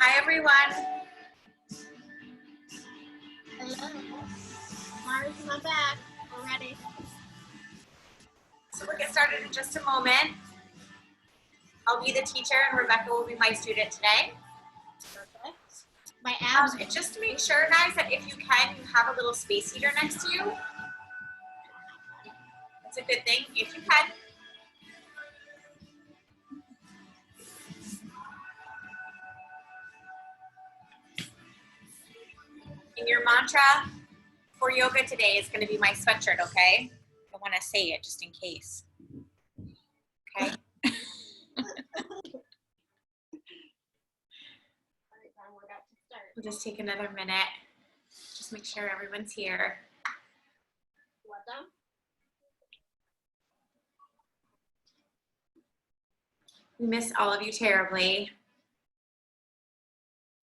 Hi, everyone. Hello. Mars, my back. We're ready. So we'll get started in just a moment. I'll be the teacher and Rebecca will be my student today. Perfect. My abs. And just to make sure, guys, that if you can, you have a little space heater next to you. That's a good thing, if you can. And your mantra for yoga today is going to be my sweatshirt, okay? I want to say it just in case. Okay? We'll just take another minute. Just make sure everyone's here. Welcome. We miss all of you terribly.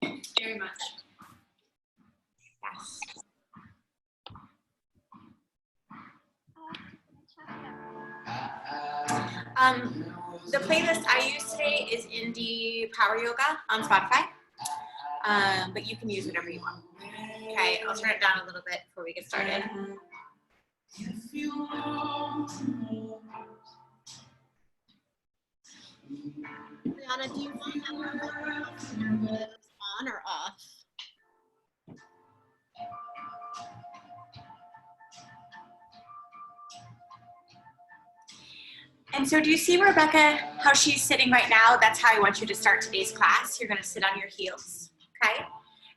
Very much. Yes. The playlist I use today is Indie Power Yoga on Spotify, but you can use whatever you want. Okay, I'll turn it down a little bit before we get started. Brianna, do you want that on or off? And so do you see Rebecca, how she's sitting right now? That's how I want you to start today's class. You're going to sit on your heels, okay?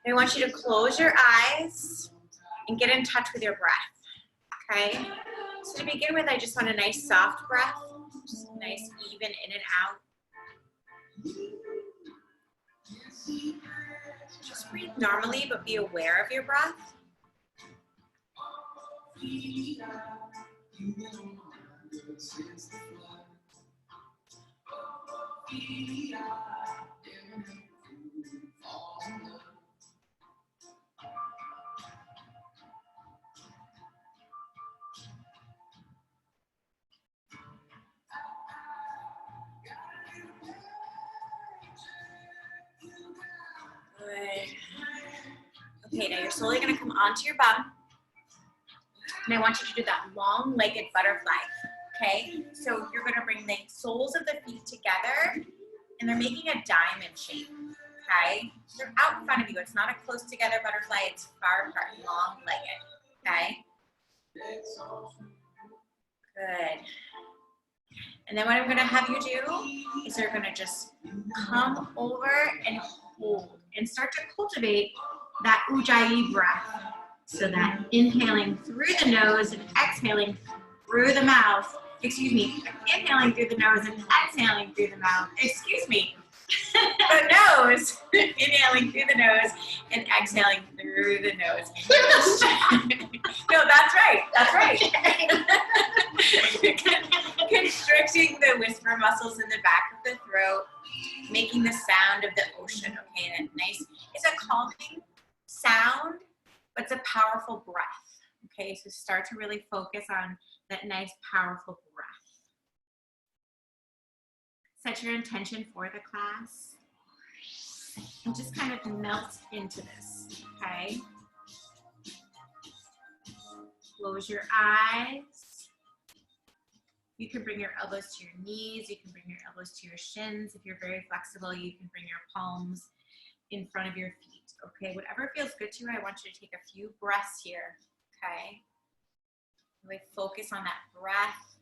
And I want you to close your eyes and get in touch with your breath, okay? So to begin with, I just want a nice soft breath, just nice even in and out. Just breathe normally, but be aware of your breath. Good. Okay, now you're slowly going to come onto your bum. And I want you to do that long-legged butterfly, okay? So you're going to bring the soles of the feet together, and they're making a diamond shape, okay? They're out in front of you. It's not a close-together butterfly. It's far apart, long-legged, okay? Good. And then what I'm going to have you do is you're going to just come over and hold and start to cultivate that Ujjayi breath. So that inhaling through the nose and exhaling through the mouth. Excuse me, inhaling through the nose and exhaling through the mouth. Excuse me, the nose. Inhaling through the nose and exhaling through the nose. No, that's right. That's right. Constricting the whisper muscles in the back of the throat, making the sound of the ocean. Okay, that nice. It's a calming sound, but it's a powerful breath. Okay, so start to really focus on that nice, powerful breath. Set your intention for the class and just kind of melt into this, okay? Close your eyes. You can bring your elbows to your knees. You can bring your elbows to your shins. If you're very flexible, you can bring your palms in front of your feet, okay? Whatever feels good to you, I want you to take a few breaths here, okay? Really focus on that breath.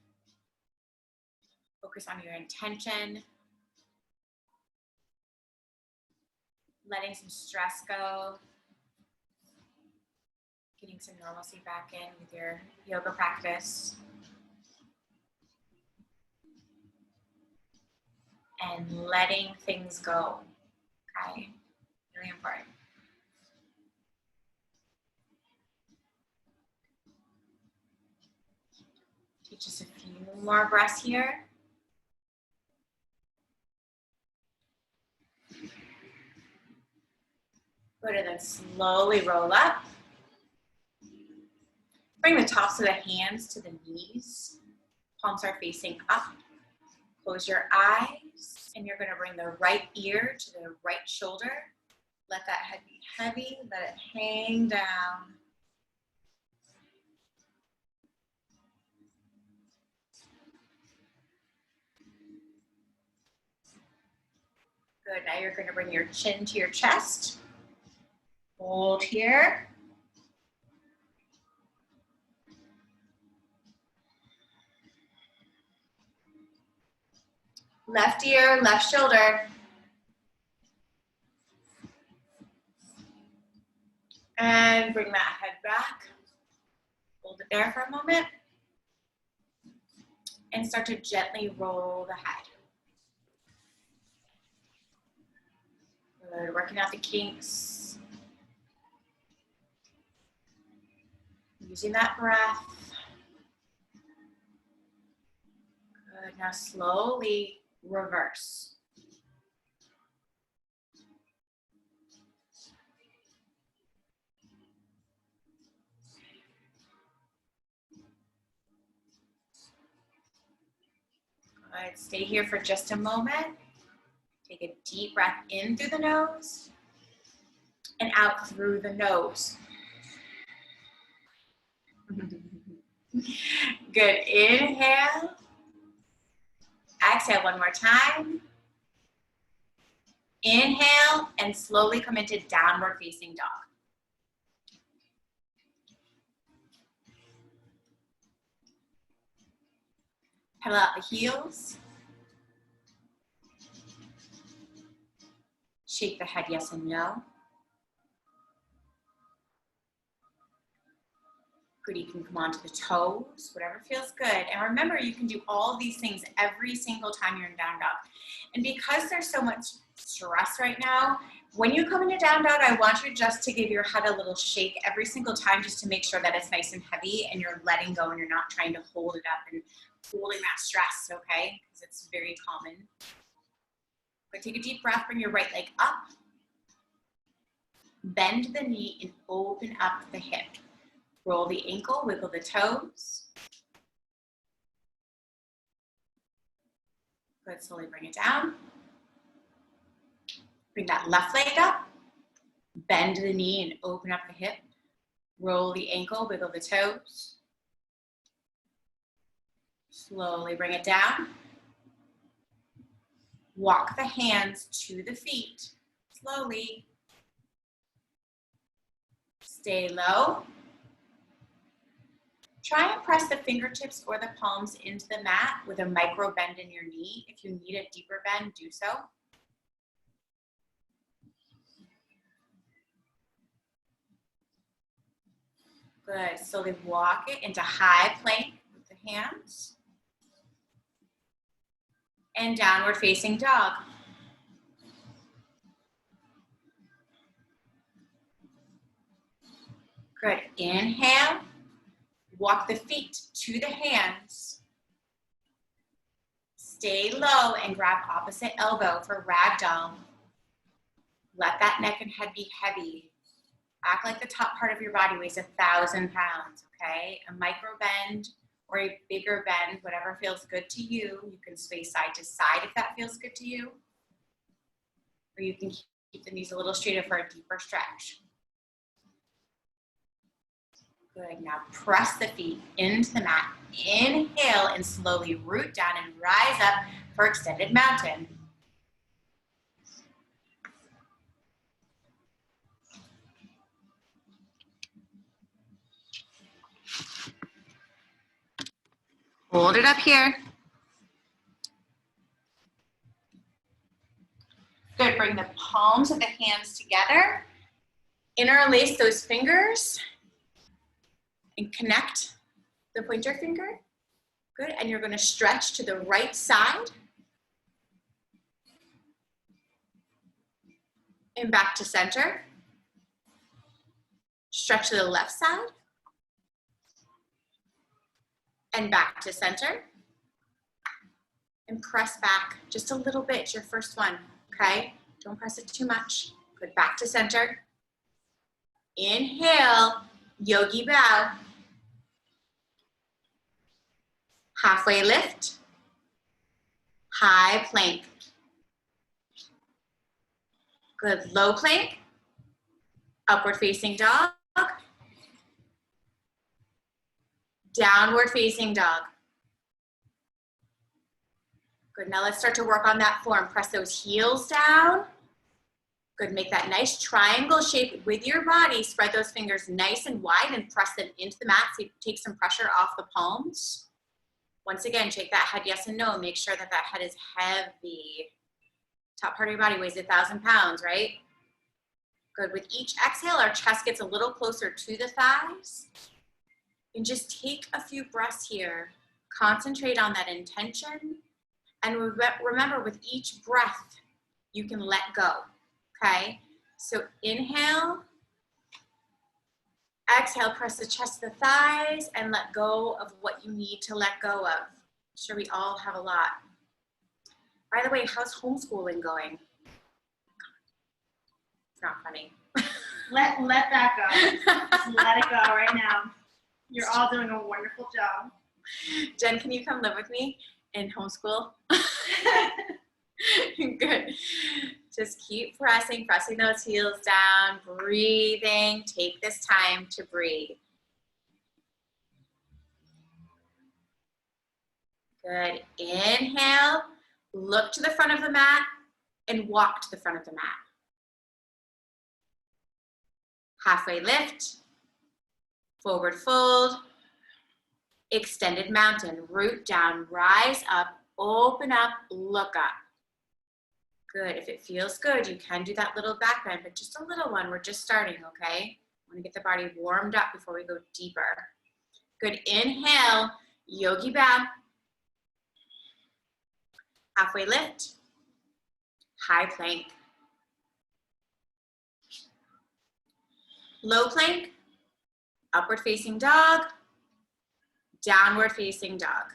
Focus on your intention. Letting some stress go. Getting some normalcy back in with your yoga practice. And letting things go, okay? Really important. Take just a few more breaths here. Good, and then slowly roll up. Bring the tops of the hands to the knees. Palms are facing up. Close your eyes, and you're going to bring the right ear to the right shoulder. Let that head be heavy, let it hang down. Good, now you're gonna bring your chin to your chest. Hold here. Left ear, left shoulder. And bring that head back. Hold it there for a moment. And start to gently roll the head. Good, working out the kinks. Using that breath. Good, now slowly reverse. Good, stay here for just a moment. Take a deep breath in through the nose and out through the nose. Good, inhale. Exhale one more time. Inhale and slowly come into downward facing dog. Pedal out the heels. Shake the head yes and no. Good, you can come onto the toes, whatever feels good. And remember, you can do all of these things every single time you're in down dog. And because there's so much stress right now, when you come into down dog, I want you just to give your head a little shake every single time just to make sure that it's nice and heavy and you're letting go and you're not trying to hold it up and holding that stress, okay? Because it's very common. But take a deep breath, bring your right leg up. Bend the knee and open up the hip. Roll the ankle, wiggle the toes. Good, slowly bring it down. Bring that left leg up. Bend the knee and open up the hip. Roll the ankle, wiggle the toes. Slowly bring it down. Walk the hands to the feet. Slowly. Stay low. Try and press the fingertips or the palms into the mat with a micro bend in your knee. If you need a deeper bend, do so. Good, slowly walk it into high plank with the hands. And downward facing dog. Good, inhale. Walk the feet to the hands. Stay low and grab opposite elbow for ragdoll. Let that neck and head be heavy. Act like the top part of your body weighs 1,000 pounds, okay? A micro bend or a bigger bend, whatever feels good to you. You can sway side to side if that feels good to you. Or you can keep the knees a little straighter for a deeper stretch. Good, now press the feet into the mat. Inhale and slowly root down and rise up for extended mountain. Hold it up here. Good, bring the palms of the hands together. Interlace those fingers. And connect the pointer finger. Good, and you're gonna stretch to the right side. And back to center. Stretch to the left side. And back to center. And press back just a little bit, it's your first one, okay? Don't press it too much. Good, back to center. Inhale, yogi bow. Halfway lift, high plank. Good, low plank, Upward facing dog. Downward facing dog. Good, now let's start to work on that form. Press those heels down. Good, make that nice triangle shape with your body. Spread those fingers nice and wide and press them into the mat so you take some pressure off the palms. Once again, shake that head yes and no. Make sure that that head is heavy. Top part of your body weighs 1,000 pounds, right? Good, with each exhale, our chest gets a little closer to the thighs. And just take a few breaths here. Concentrate on that intention. And remember, with each breath, you can let go, okay? So inhale, exhale, press the chest to the thighs, and let go of what you need to let go of. I'm sure we all have a lot. By the way, how's homeschooling going? It's not funny. Let that go. Just let it go right now. You're all doing a wonderful job. Jen, can you come live with me in homeschool? Good. Just keep pressing those heels down, breathing. Take this time to breathe. Good. Inhale, look to the front of the mat and walk to the front of the mat. Halfway lift, forward fold, extended mountain, root down, rise up, open up, look up. Good, if it feels good, you can do that little back bend, but just a little one, we're just starting, okay? I wanna get the body warmed up before we go deeper. Good, inhale, yogi bow. Halfway lift, high plank. Low plank, upward facing dog, downward facing dog.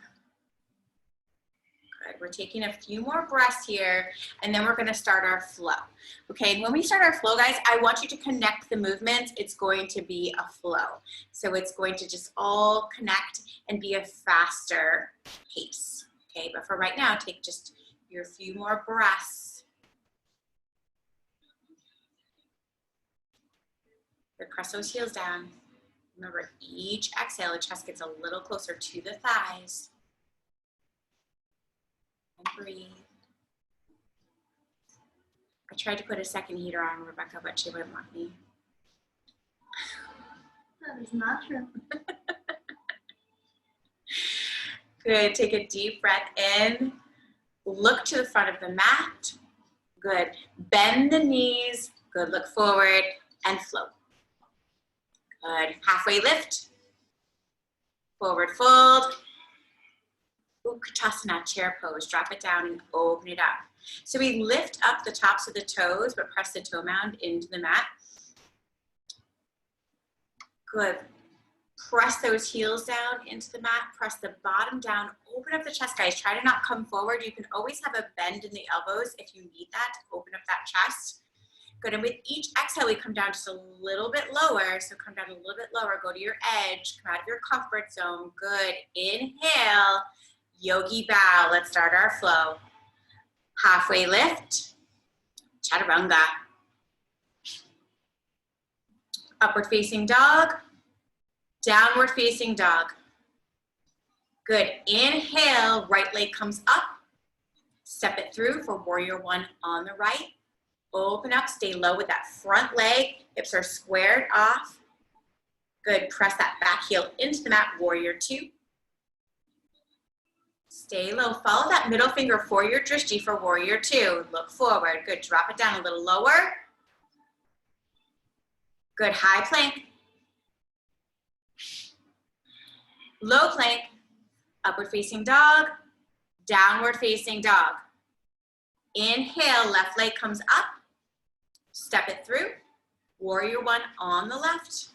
Good, we're taking a few more breaths here, and then we're gonna start our flow. Okay, when we start our flow, guys, I want you to connect the movements. It's going to be a flow. So it's going to just all connect and be a faster pace. Okay, but for right now, take just your few more breaths. Good, press those heels down. Remember, each exhale, the chest gets a little closer to the thighs. And breathe. I tried to put a second heater on Rebecca, but she wouldn't let me. That is not true. Good, take a deep breath in. Look to the front of the mat. Good, bend the knees. Good, look forward and float. Good, halfway lift. Forward fold. Utkatasana, chair pose. Drop it down and open it up. So we lift up the tops of the toes, but press the toe mound into the mat. Good. Press those heels down into the mat. Press the bottom down. Open up the chest, guys. Try to not come forward. You can always have a bend in the elbows if you need that to open up that chest. Good, and with each exhale, we come down just a little bit lower. So come down a little bit lower, go to your edge, come out of your comfort zone. Good, inhale, yogi bow. Let's start our flow. Halfway lift, chaturanga. Upward facing dog, downward facing dog. Good, inhale, right leg comes up. Step it through for warrior one on the right. Open up, stay low with that front leg. Hips are squared off. Good, press that back heel into the mat, warrior two. Stay low, follow that middle finger for your drishti for warrior two. Look forward, good, drop it down a little lower. Good, high plank. Low plank, upward facing dog, downward facing dog. Inhale, left leg comes up. Step it through. Warrior one on the left.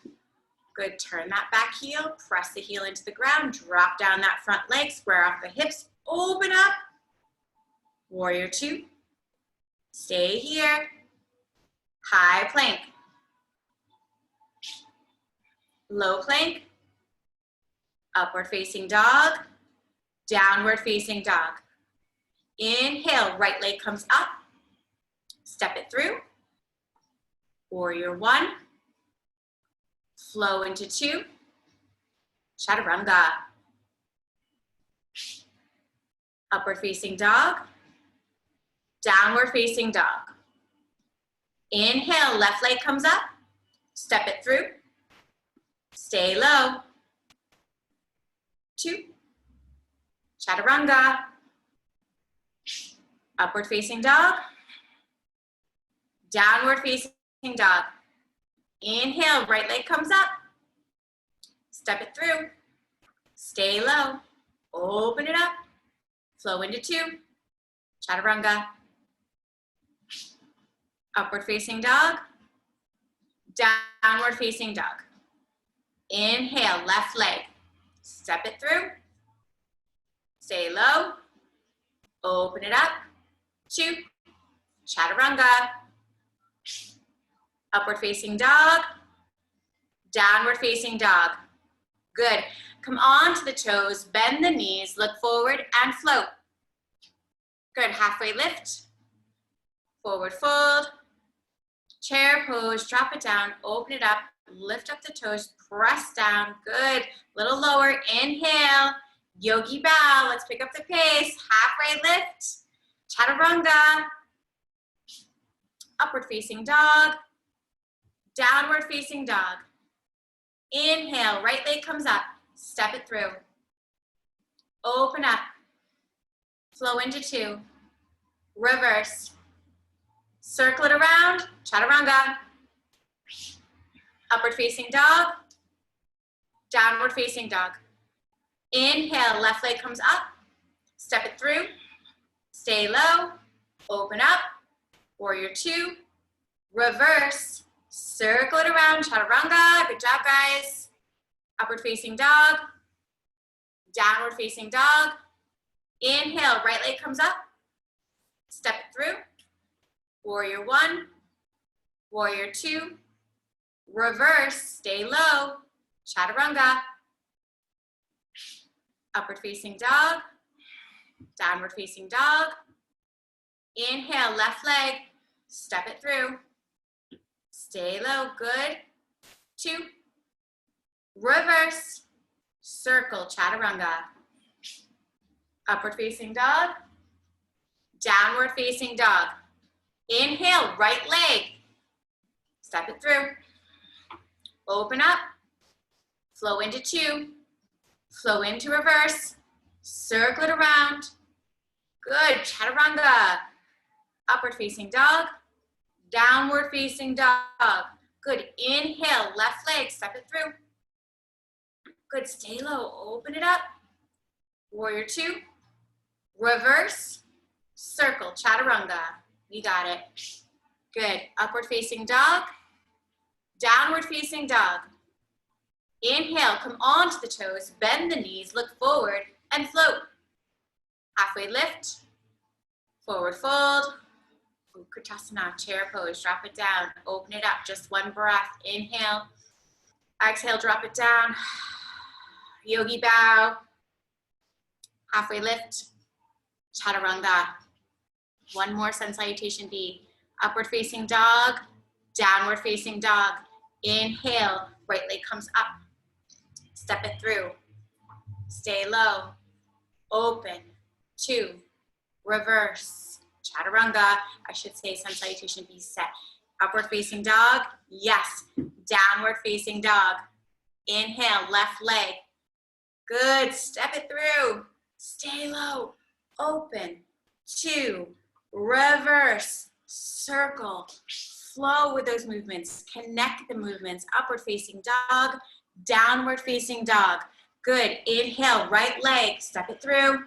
Good, turn that back heel, press the heel into the ground, drop down that front leg, square off the hips, open up. Warrior two. Stay here. High plank. Low plank. Upward facing dog. Downward facing dog. Inhale, right leg comes up. Step it through. Warrior one. Flow into 2. Chaturanga. Upward facing dog. Downward facing dog. Inhale, left leg comes up. Step it through. Stay low. 2. Chaturanga. Upward facing dog. Downward facing dog. Inhale, right leg comes up. Step it through. Stay low. Open it up. Flow into 2. Chaturanga. Upward facing dog. Downward facing dog. Inhale, left leg. Step it through. Stay low. Open it up. 2. Chaturanga. Upward facing dog. Downward facing dog. Good. Come on to the toes, bend the knees, look forward and float. Good. Halfway lift. Forward fold. Chair pose, drop it down, open it up, lift up the toes, press down. Good. Little lower. Inhale. Yogi bow. Let's pick up the pace. Halfway lift. Chaturanga. Upward facing dog. Downward facing dog. Inhale, right leg comes up. Step it through. Open up. Flow into 2. Reverse. Circle it around. Chaturanga. Upward facing dog. Downward facing dog. Inhale, left leg comes up. Step it through. Stay low. Open up. Warrior 2. Reverse. Circle it around. Chaturanga. Good job, guys. Upward facing dog. Downward facing dog. Inhale, right leg comes up. Step it through. Warrior 1. Warrior 2. Reverse. Stay low. Chaturanga. Upward facing dog. Downward facing dog. Inhale, left leg. Step it through. Stay low. Good. 2. Reverse. Circle. Chaturanga. Upward facing dog. Downward facing dog. Inhale, right leg. Step it through. Open up. Flow into 2. Flow into reverse. Circle it around. Good. Chaturanga. Upward facing dog. Downward facing dog. Good. Inhale, left leg. Step it through. Good. Stay low. Open it up. Warrior 2. Reverse. Circle. Chaturanga. You got it. Good. Upward facing dog. Downward facing dog. Inhale, come onto the toes, bend the knees, look forward, and float. Halfway lift. Forward fold. Utkatasana, chair pose, drop it down, open it up, just one breath. Inhale. Exhale, drop it down. Yogi bow. Halfway lift. Chaturanga. One more sun salutation B. Upward facing dog, downward facing dog. Inhale, right leg comes up. Step it through. Stay low. Open. 2. Reverse. Chaturanga. I should say sun salutation B set. Upward facing dog. Yes. Downward facing dog. Inhale, left leg. Good. Step it through. Stay low. Open. 2. Reverse. Circle. Flow with those movements. Connect the movements. Upward facing dog. Downward facing dog. Good. Inhale, right leg. Step it through.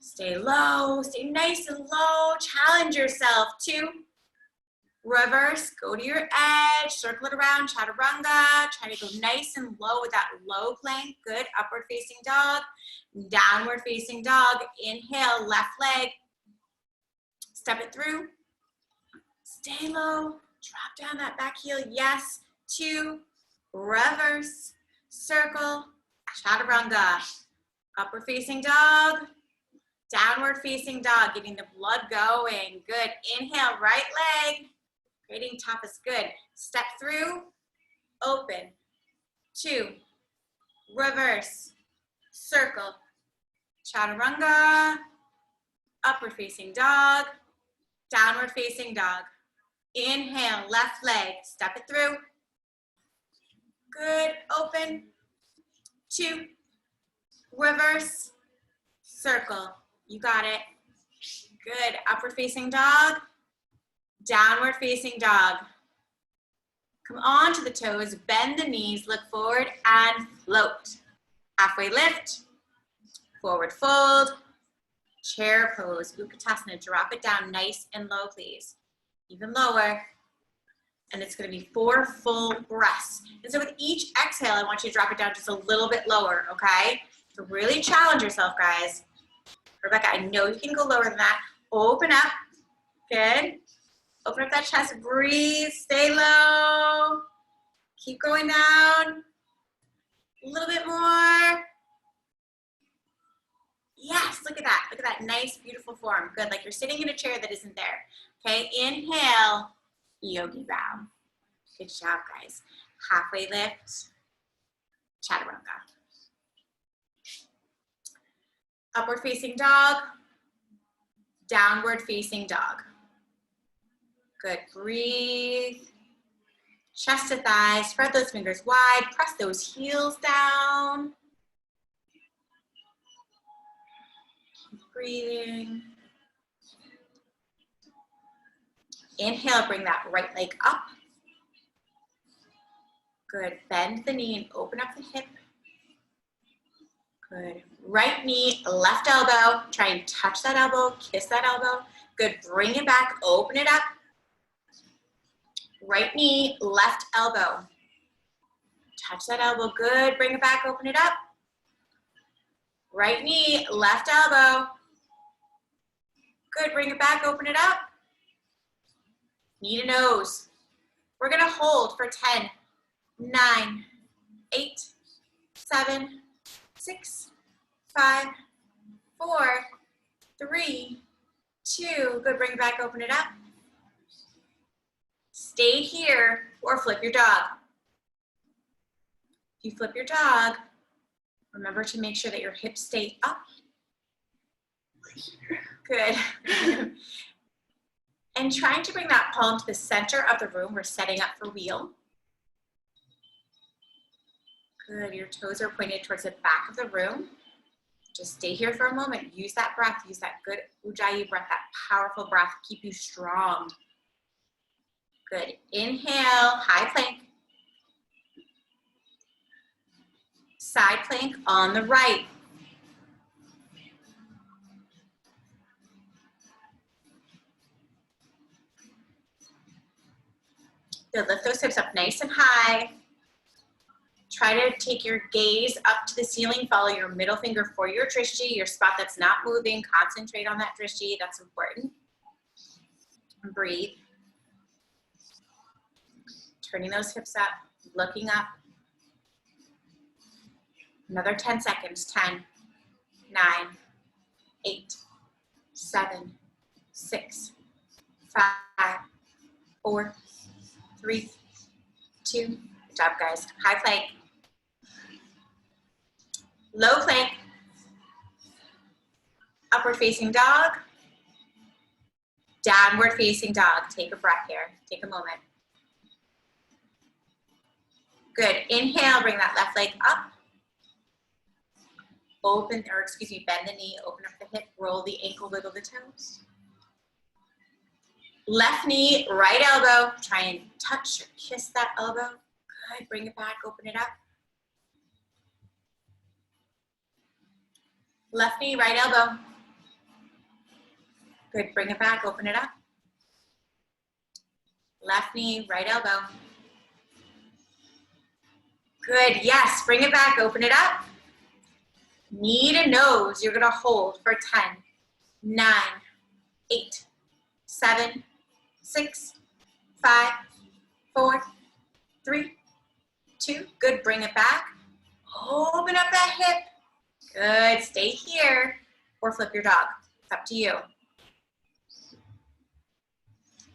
Stay low. Stay nice and low. Challenge yourself. 2. Reverse. Go to your edge. Circle it around. Chaturanga. Try to go nice and low with that low plank. Good. Upward facing dog. Downward facing dog. Inhale, left leg. Step it through. Stay low. Drop down that back heel. Yes. 2. Reverse. Circle. Chaturanga. Upward facing dog. Downward facing dog. Getting the blood going. Good. Inhale, right leg. Creating toughest. Good. Step through. Open. 2, reverse, circle, chaturanga, upward facing dog, downward facing dog. Inhale, left leg, step it through. Good, open. 2, reverse, circle. You got it. Good, upward facing dog, downward facing dog. Come on to the toes, bend the knees, look forward and float. Halfway lift, forward fold, chair pose, Utkatasana. Drop it down nice and low, please. Even lower. And it's gonna be 4 full breaths. And so with each exhale, I want you to drop it down just a little bit lower, okay? So really challenge yourself, guys. Rebecca, I know you can go lower than that. Open up, good. Open up that chest, breathe, stay low. Keep going down. A little bit more. Yes, look at that nice, beautiful form. Good, like you're sitting in a chair that isn't there. Okay, inhale, yogi bow. Good job, guys. Halfway lift, chaturanga. Upward facing dog, downward facing dog. Good, breathe. Chest to thighs, spread those fingers wide, press those heels down. Keep breathing. Inhale, bring that right leg up. Good, bend the knee and open up the hip. Good, right knee, left elbow. Try and touch that elbow, kiss that elbow. Good, bring it back, open it up. Right knee, left elbow. Touch that elbow, good, bring it back, open it up. Right knee, left elbow. Good, bring it back, open it up. Knee to nose. We're gonna hold for 10, 9, 8, 7, 6, 5, 4, 3, 2. Good, bring it back, open it up. Stay here or flip your dog. If you flip your dog, remember to make sure that your hips stay up. Good. And trying to bring that palm to the center of the room. We're setting up for wheel. Good, your toes are pointed towards the back of the room. Just stay here for a moment. Use that breath, use that good Ujjayi breath, that powerful breath. Keep you strong. Good, inhale, high plank. Side plank on the right. Good, lift those hips up nice and high. Try to take your gaze up to the ceiling. Follow your middle finger for your drishti, your spot that's not moving. Concentrate on that drishti, that's important. And breathe. Turning those hips up, looking up. Another 10 seconds, 10, 9, 8, 7, 6, 5, 4, 3, 2. Good job, guys. High plank. Low plank. Upward facing dog. Downward facing dog. Take a breath here. Take a moment. Good. Inhale, bring that left leg up. Open, or excuse me, bend the knee, open up the hip, roll the ankle, wiggle the toes. Left knee, right elbow. Try and touch or kiss that elbow. Good, bring it back, open it up. Left knee, right elbow. Good, bring it back, open it up. Left knee, right elbow. Good, yes, bring it back, open it up. Knee to nose, you're gonna hold for 10, 9, 8, 7, 6, 5, 4, 3, 2. Good, bring it back. Open up that hip. Good, stay here or flip your dog. It's up to you.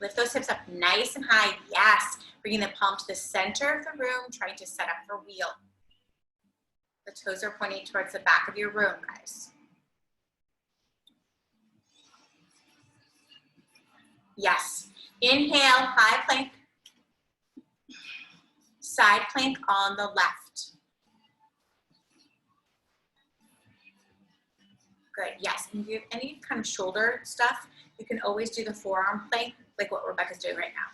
Lift those hips up nice and high. Yes, bringing the palm to the center of the room, trying to set up for wheel. The toes are pointing towards the back of your room, guys. Yes. Inhale, high plank. Side plank on the left. Good, yes. And if you have any kind of shoulder stuff, you can always do the forearm plank, like what Rebecca's doing right now.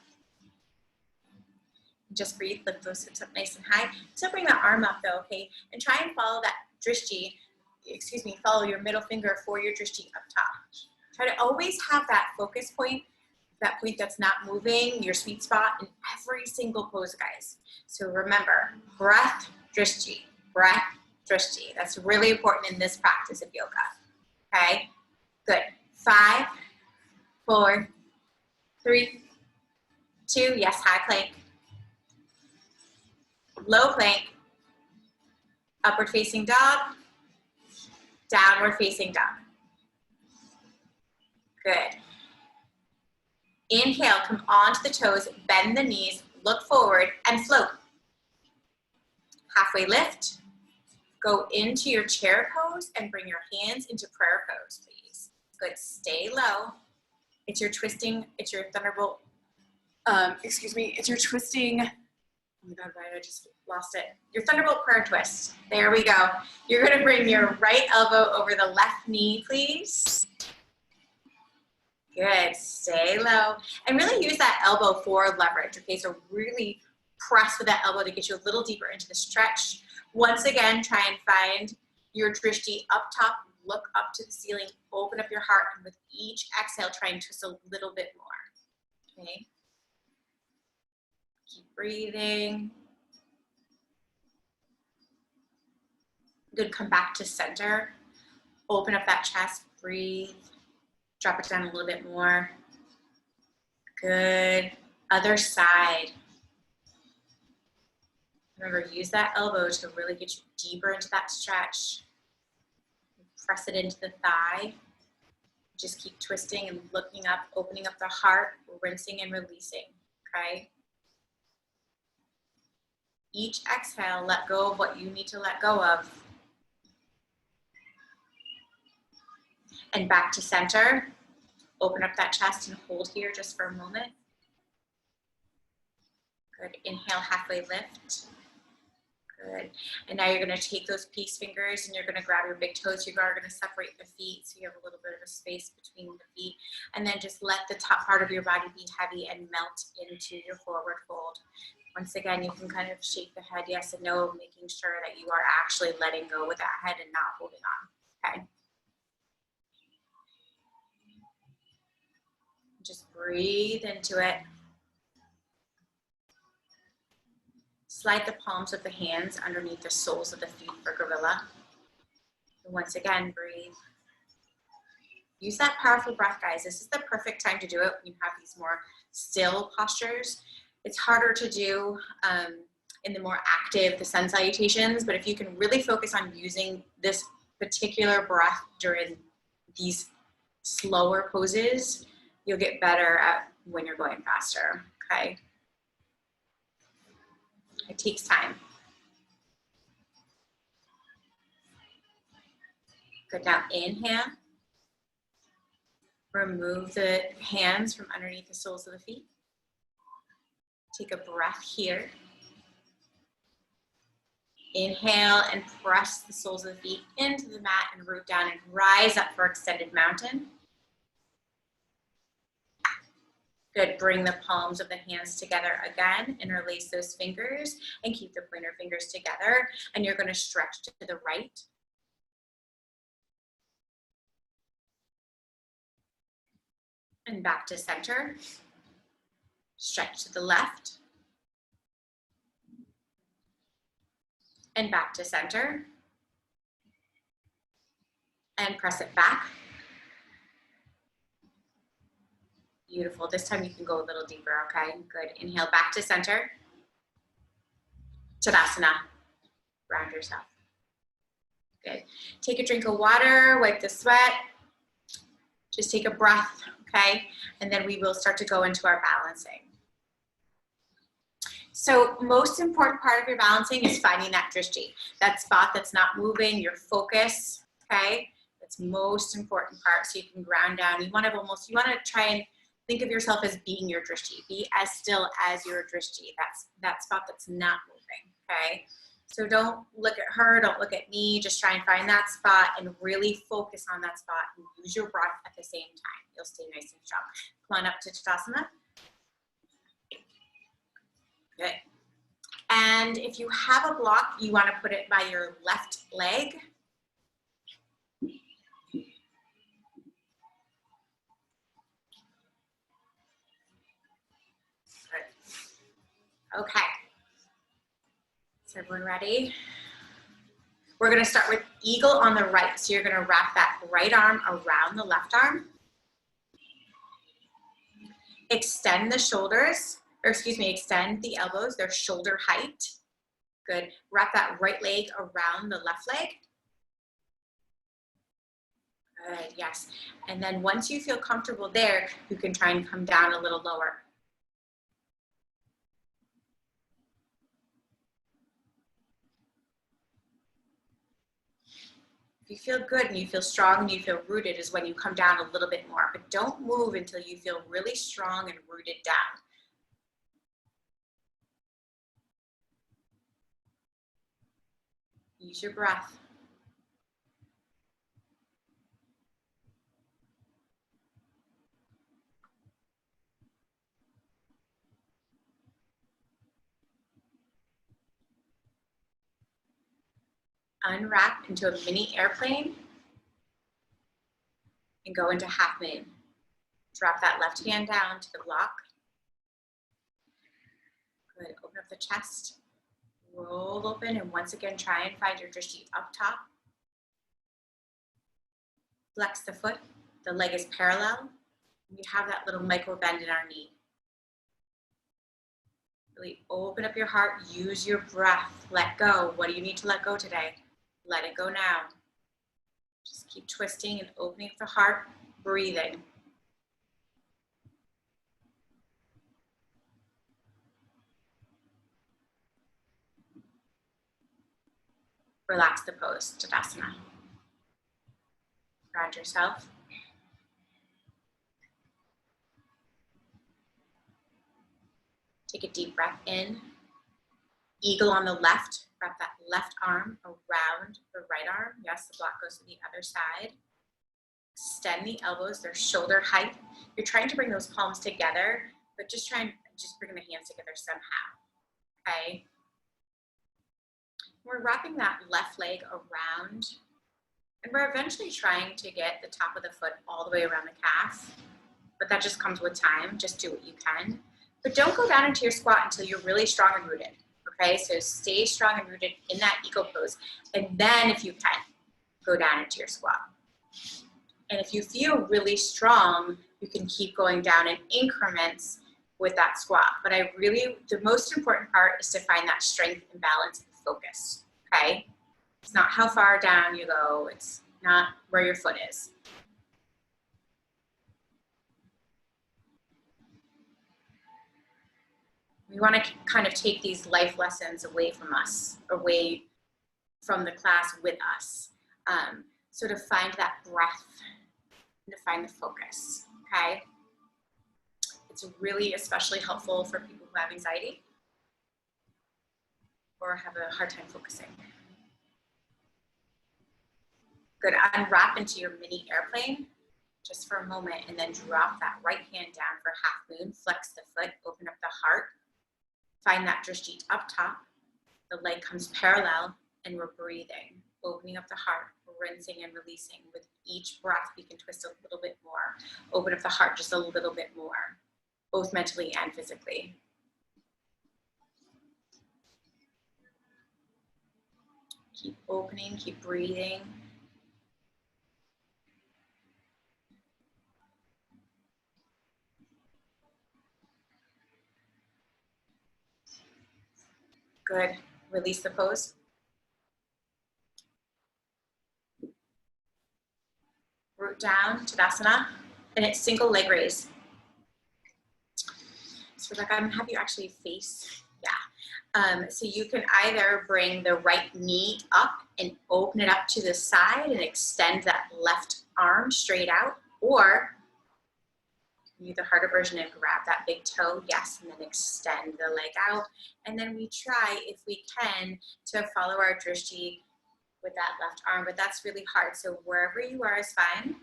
Just breathe, lift those hips up nice and high. So bring that arm up though, okay? And try and follow that drishti, follow your middle finger for your drishti up top. Try to always have that focus point, that point that's not moving, your sweet spot in every single pose, guys. So remember, breath, drishti, breath, drishti. That's really important in this practice of yoga, okay? Good. 5, 4, 3, 2, yes, high plank. Low plank, upward facing dog, downward facing dog. Good. Inhale, come onto the toes, bend the knees, look forward, and float. Halfway lift, go into your chair pose and bring your hands into prayer pose, please. Good, stay low. It's your twisting, it's your thunderbolt, it's your twisting, oh my God, right, I just lost it. Your thunderbolt prayer twist. There we go. You're gonna bring your right elbow over the left knee, please. Good, stay low. And really use that elbow for leverage, okay? So really press with that elbow to get you a little deeper into the stretch. Once again, try and find your drishti up top, look up to the ceiling, open up your heart, and with each exhale, try and twist a little bit more, okay? Keep breathing. Good, come back to center. Open up that chest, breathe. Drop it down a little bit more. Good. Other side. Remember, use that elbow to really get you deeper into that stretch. Press it into the thigh. Just keep twisting and looking up, opening up the heart, rinsing and releasing, okay? Each exhale, let go of what you need to let go of. And back to center. Open up that chest and hold here just for a moment. Good, inhale, halfway lift. Good, and now you're gonna take those peace fingers and you're gonna grab your big toes. You are gonna separate the feet so you have a little bit of a space between the feet. And then just let the top part of your body be heavy and melt into your forward fold. Once again, you can kind of shake the head yes and no, making sure that you are actually letting go with that head and not holding on, okay? Just breathe into it. Slide the palms of the hands underneath the soles of the feet for gorilla. And once again, breathe. Use that powerful breath, guys. This is the perfect time to do it when you have these more still postures. It's harder to do in the more active, the sun salutations, but if you can really focus on using this particular breath during these slower poses, you'll get better at when you're going faster, okay? It takes time. Good, now inhale. Remove the hands from underneath the soles of the feet. Take a breath here. Inhale and press the soles of the feet into the mat and root down and rise up for extended mountain. Good, bring the palms of the hands together again, interlace those fingers and keep the pointer fingers together. And you're gonna stretch to the right. And back to center. Stretch to the left. And back to center. And press it back. Beautiful. This time you can go a little deeper, okay? Good. Inhale back to center. Tadasana. Ground yourself. Good. Take a drink of water, wipe the sweat. Just take a breath, okay? And then we will start to go into our balancing. So most important part of your balancing is finding that drishti, that spot that's not moving, your focus, okay? That's most important part, so you can ground down. You want to try and think of yourself as being your drishti. Be as still as your drishti. That's that spot that's not moving, okay? So don't look at her, don't look at me, just try and find that spot and really focus on that spot and use your breath at the same time. You'll stay nice and strong. Come on up to Tadasana. Good. And if you have a block, you want to put it by your left leg. Good. Okay. Is everyone ready? We're going to start with eagle on the right. So you're going to wrap that right arm around the left arm. Extend the shoulders, or excuse me, extend the elbows, they're shoulder height. Good. Wrap that right leg around the left leg. Good, yes. And then once you feel comfortable there, you can try and come down a little lower. If you feel good and you feel strong and you feel rooted is when you come down a little bit more, but don't move until you feel really strong and rooted down. Use your breath. Unwrap into a mini airplane and go into half moon. Drop that left hand down to the block. Good, open up the chest, roll open, and once again, try and find your drishti up top. Flex the foot, the leg is parallel. We have that little micro bend in our knee. Really open up your heart, use your breath, let go. What do you need to let go today? Let it go now. Just keep twisting and opening up the heart, breathing. Relax the pose, Tadasana. Ground yourself. Take a deep breath in. Eagle on the left. Wrap that left arm around the right arm. Yes, the block goes to the other side. Extend the elbows, they're shoulder height. You're trying to bring those palms together, but just bring the hands together somehow, okay? We're wrapping that left leg around, and we're eventually trying to get the top of the foot all the way around the calf, but that just comes with time. Just do what you can. But don't go down into your squat until you're really strong and rooted. Okay, so stay strong and rooted in that eagle pose. And then if you can, go down into your squat. And if you feel really strong, you can keep going down in increments with that squat. But the most important part is to find that strength and balance and focus, okay? It's not how far down you go. It's not where your foot is. We want to kind of take these life lessons away from us, away from the class with us. So to find that breath and to find the focus, okay? It's really especially helpful for people who have anxiety or have a hard time focusing. Good, unwrap into your mini airplane just for a moment and then drop that right hand down for half moon, flex the foot, open up the heart. Find that drishti up top, the leg comes parallel, and we're breathing, opening up the heart, rinsing and releasing. With each breath, we can twist a little bit more, open up the heart just a little bit more, both mentally and physically. Keep opening, keep breathing. Good. Release the pose. Root down, Tadasana, and it's single leg raise. So Rebecca, I'm gonna have you actually face, So you can either bring the right knee up and open it up to the side and extend that left arm straight out, or do the harder version and grab that big toe, yes, and then extend the leg out. And then we try, if we can, to follow our drishti with that left arm, but that's really hard. So wherever you are is fine.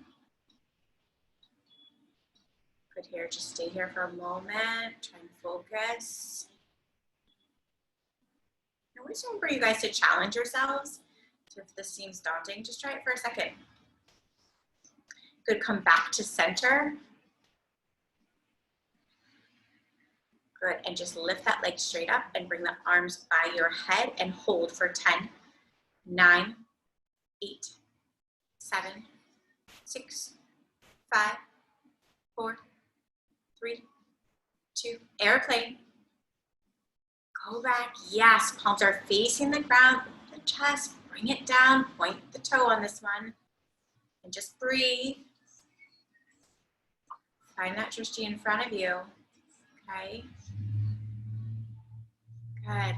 Good here, just stay here for a moment, try and focus. I always want for you guys to challenge yourselves. So if this seems daunting, just try it for a second. Good, come back to center. Good, and just lift that leg straight up and bring the arms by your head and hold for 10, 9, 8, 7, 6, 5, 4, 3, 2, airplane. Go back, yes, palms are facing the ground, the chest, bring it down, point the toe on this one, and just breathe. Find that drishti in front of you, okay? Good.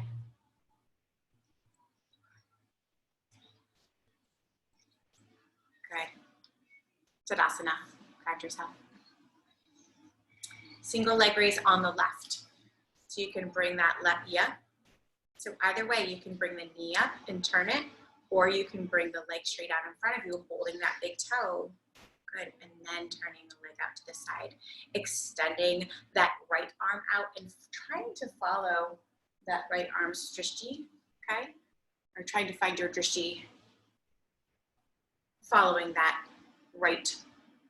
Good. Tadasana, correct yourself. Single leg raise on the left. So you can bring that left knee up. So either way, you can bring the knee up and turn it, or you can bring the leg straight out in front of you, holding that big toe. Good, and then turning the leg out to the side, extending that right arm out and trying to follow that right arm's drishti, okay? Or trying to find your drishti following that right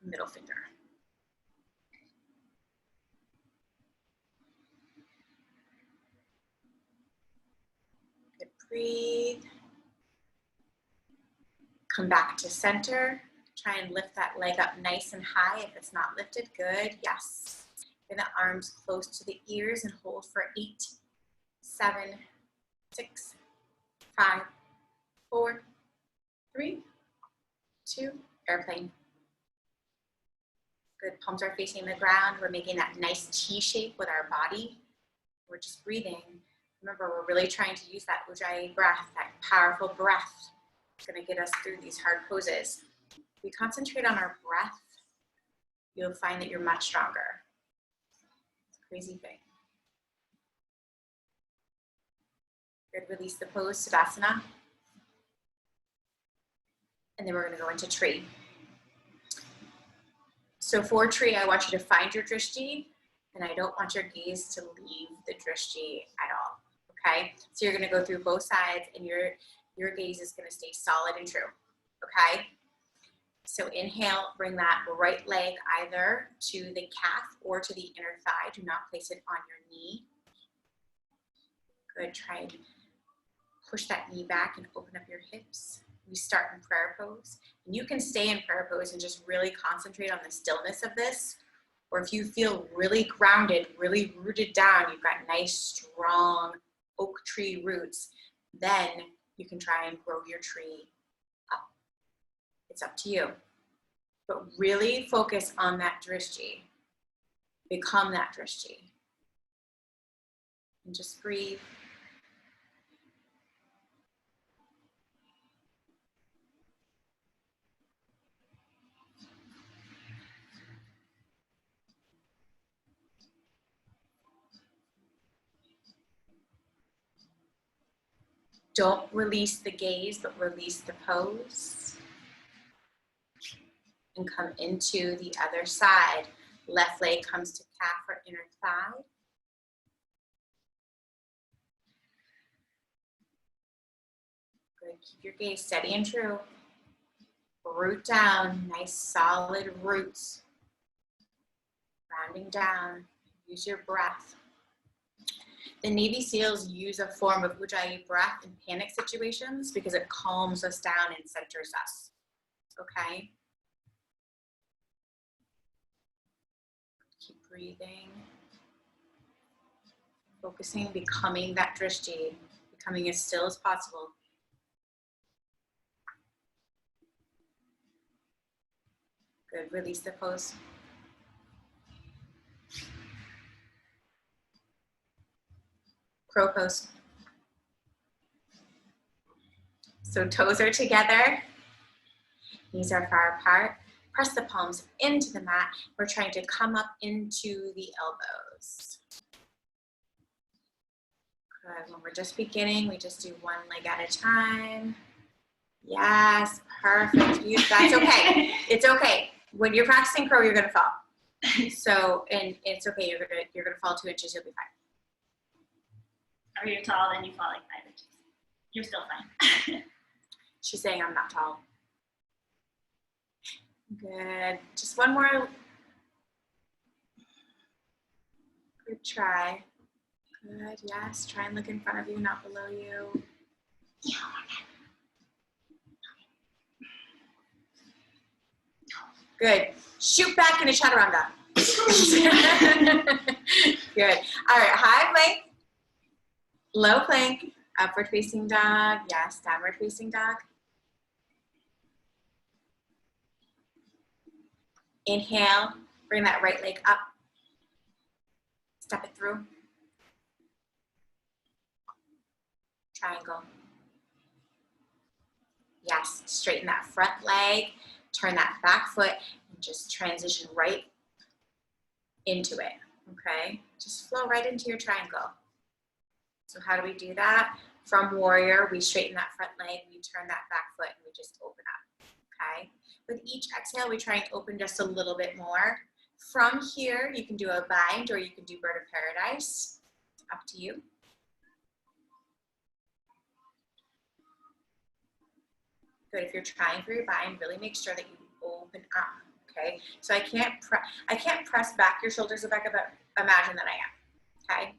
middle finger. Good, breathe. Come back to center. Try and lift that leg up nice and high. If it's not lifted, good, yes. Bring the arms close to the ears and hold for 8, 7, 6, 5, 4, 3, 2, airplane. Good, palms are facing the ground. We're making that nice T shape with our body. We're just breathing. Remember, we're really trying to use that ujjayi breath, that powerful breath. It's gonna get us through these hard poses. If we concentrate on our breath, you'll find that you're much stronger. It's a crazy thing. Good, release the pose, Tadasana. And then we're gonna go into tree. So for tree, I want you to find your drishti, and I don't want your gaze to leave the drishti at all, okay? So you're gonna go through both sides, and your gaze is gonna stay solid and true, okay? So inhale, bring that right leg either to the calf or to the inner thigh. Do not place it on your knee. Good, try and push that knee back and open up your hips. We start in prayer pose. And you can stay in prayer pose and just really concentrate on the stillness of this. Or if you feel really grounded, really rooted down, you've got nice, strong oak tree roots, then you can try and grow your tree up. It's up to you. But really focus on that drishti. Become that drishti. And just breathe. Don't release the gaze, but release the pose. And come into the other side. Left leg comes to calf or inner thigh. Good, keep your gaze steady and true. Root down, nice solid roots. Rounding down, use your breath. The Navy SEALs use a form of ujjayi breath in panic situations because it calms us down and centers us, okay? Keep breathing. Focusing, becoming that drishti, becoming as still as possible. Good, release the pose. Crow pose. So toes are together, knees are far apart. Press the palms into the mat. We're trying to come up into the elbows. Good. When we're just beginning, we just do one leg at a time. Yes, perfect. That's okay. It's okay. When you're practicing crow, you're gonna fall. So, and it's okay. You're gonna fall 2 inches. You'll be fine. Or you're tall, then you fall like 5 inches. You're still fine. She's saying I'm not tall. Good. Just one more. Good try. Good. Yes. Try and look in front of you, not below you. Good. Shoot back into chaturanga. Good. All right. High plank. Low plank. Upward facing dog. Yes. Downward facing dog. Inhale. Bring that right leg up. Step it through. Triangle. Yes, straighten that front leg, turn that back foot, and just transition right into it, okay? Just flow right into your triangle. So how do we do that? From warrior, we straighten that front leg, we turn that back foot, and we just open up, okay? With each exhale, we try and open just a little bit more. From here, you can do a bind or you can do bird of paradise. It's up to you. Good. If you're trying for your bind, really make sure that you open up. Okay. So I can't press back your shoulders, Rebecca, but imagine that I am. Okay.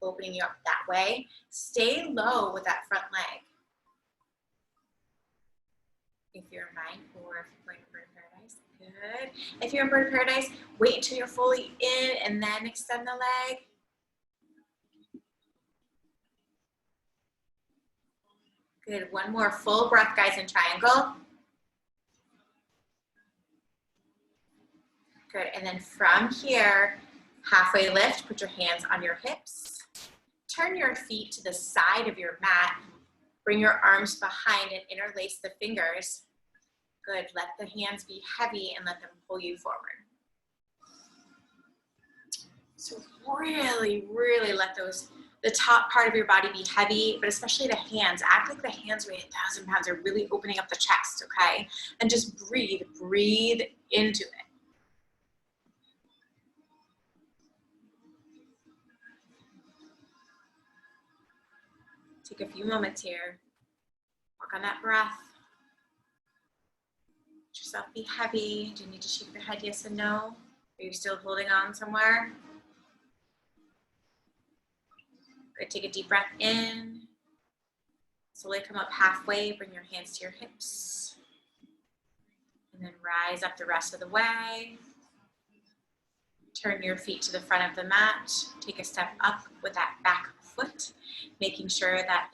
Opening you up that way. Stay low with that front leg. If you're in bind or if you're going to bird of paradise, good. If you're in bird of paradise, wait until you're fully in and then extend the leg. Good. One more full breath, guys, in triangle. Good. And then from here, halfway lift, put your hands on your hips. Turn your feet to the side of your mat. Bring your arms behind and interlace the fingers. Good. Let the hands be heavy and let them pull you forward. So really, really let the top part of your body be heavy, but especially the hands. Act like the hands weigh 1,000 pounds. Are really opening up the chest, okay? And just breathe into it. Take a few moments here. Work on that breath. Let yourself be heavy. Do you need to shake your head yes and no? Are you still holding on somewhere? Good. Take a deep breath in. Slowly come up halfway. Bring your hands to your hips. And then rise up the rest of the way. Turn your feet to the front of the mat. Take a step up with that back foot, making sure that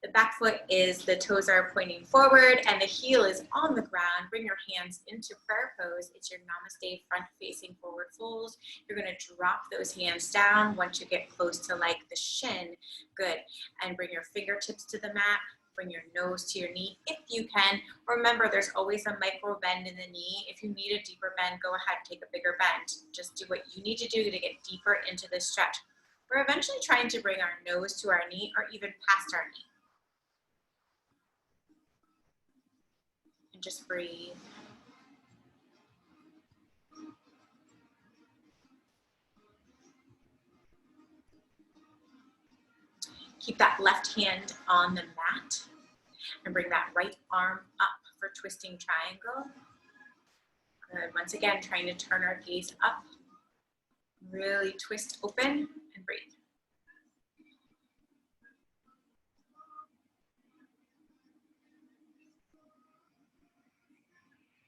the back foot is, the toes are pointing forward and the heel is on the ground. Bring your hands into prayer pose. It's your namaste front facing forward fold. You're going to drop those hands down once you get close to like the shin. Good. And bring your fingertips to the mat. Bring your nose to your knee if you can. Remember, there's always a micro bend in the knee. If you need a deeper bend, go ahead, take a bigger bend. Just do what you need to do to get deeper into this stretch. We're eventually trying to bring our nose to our knee or even past our knee. And just breathe. Keep that left hand on the mat and bring that right arm up for twisting triangle. Good. Once again, trying to turn our gaze up. Really twist open and breathe.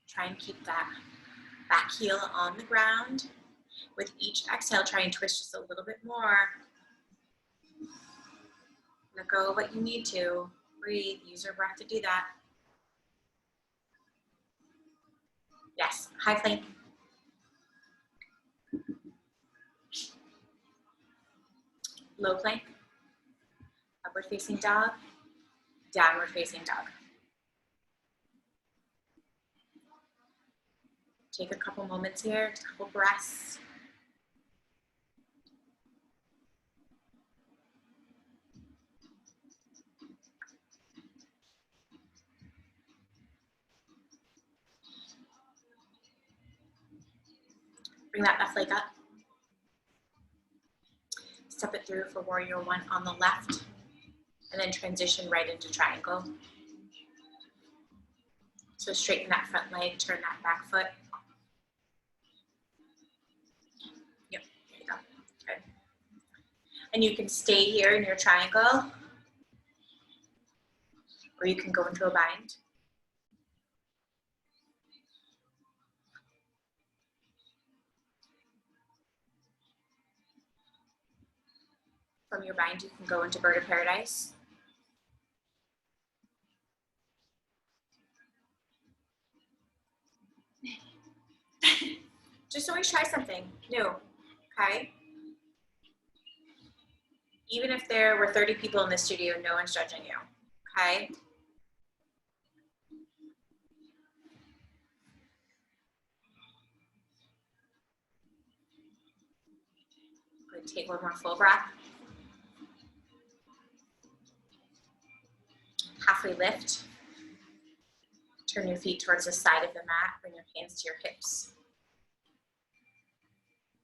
Try and keep that back heel on the ground. With each exhale, try and twist just a little bit more. Let go of what you need to. Breathe, use your breath to do that. Yes, high plank. Low plank. Upward facing dog. downward facing dog. Take a couple moments here, a couple breaths. Bring that left leg up. Step it through for warrior one on the left, and then transition right into triangle. So straighten that front leg, turn that back foot. Yep, there you go. Good. And you can stay here in your triangle, or you can go into a bind. From your bind, you can go into bird of paradise. Just always try something new, okay? Even if there were 30 people in the studio, no one's judging you, okay? Good, take one more full breath. Halfway lift. Turn your feet towards the side of the mat, bring your hands to your hips.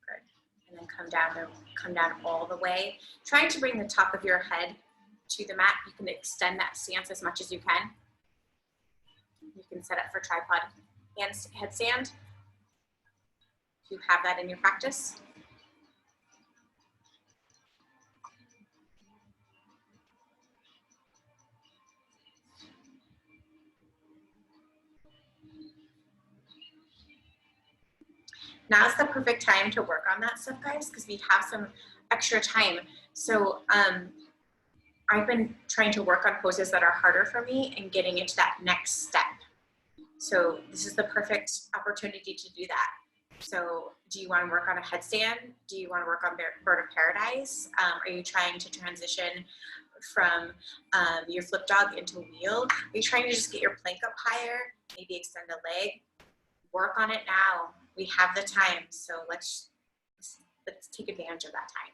Good. And then come down all the way. Trying to bring the top of your head to the mat. You can extend that stance as much as you can. You can set up for tripod headstand if you have that in your practice. Now's the perfect time to work on that stuff, guys, because we have some extra time. So I've been trying to work on poses that are harder for me and getting into that next step. So this is the perfect opportunity to do that. So do you want to work on a headstand? Do you want to work on bird of paradise? Are you trying to transition from your flip dog into wheel? Are you trying to just get your plank up higher? Maybe extend a leg? Work on it now. We have the time, so let's take advantage of that time,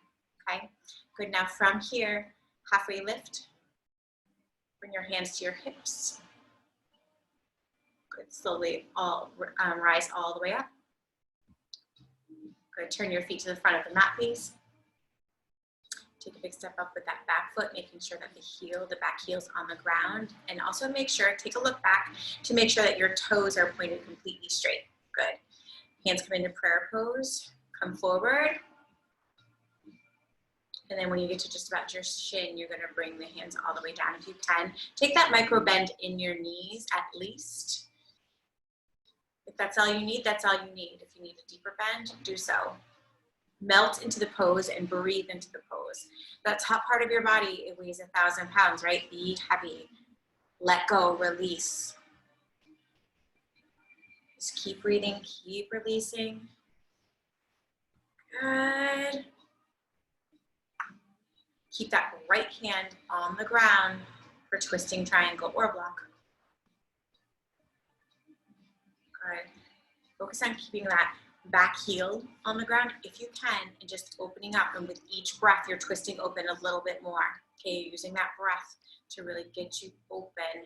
okay? Good, now from here, halfway lift. Bring your hands to your hips. Good, slowly rise all the way up. Good, turn your feet to the front of the mat, please. Take a big step up with that back foot, making sure that the back heel's on the ground. And also make sure, take a look back to make sure that your toes are pointed completely straight. Good. Hands come into prayer pose, come forward. And then when you get to just about your shin, you're gonna bring the hands all the way down if you can. Take that micro bend in your knees at least. If that's all you need, that's all you need. If you need a deeper bend, do so. Melt into the pose and breathe into the pose. That top part of your body, it weighs 1,000 pounds, right? Be heavy. Let go, release. Just keep breathing, keep releasing. Good. Keep that right hand on the ground for twisting triangle or block. Good. Focus on keeping that back heel on the ground if you can, and just opening up. And with each breath, you're twisting open a little bit more. Okay, using that breath to really get you open.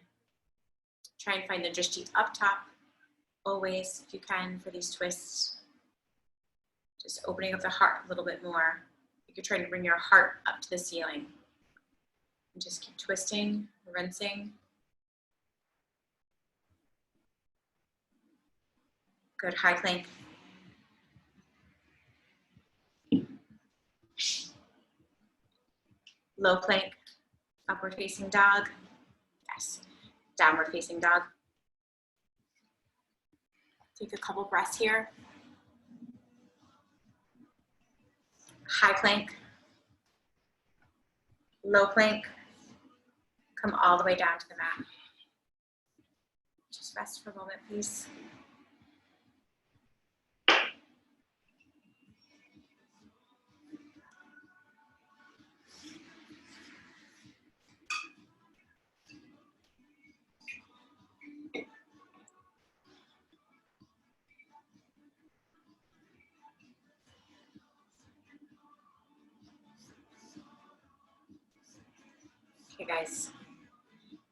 Try and find the drishti up top, always, if you can, for these twists. Just opening up the heart a little bit more. You're trying to bring your heart up to the ceiling. And just keep twisting, rinsing. Good, high plank. Low plank, upward facing dog. Yes, downward facing dog. Take a couple breaths here. High plank, low plank. Come all the way down to the mat. Just rest for a moment, please. guys.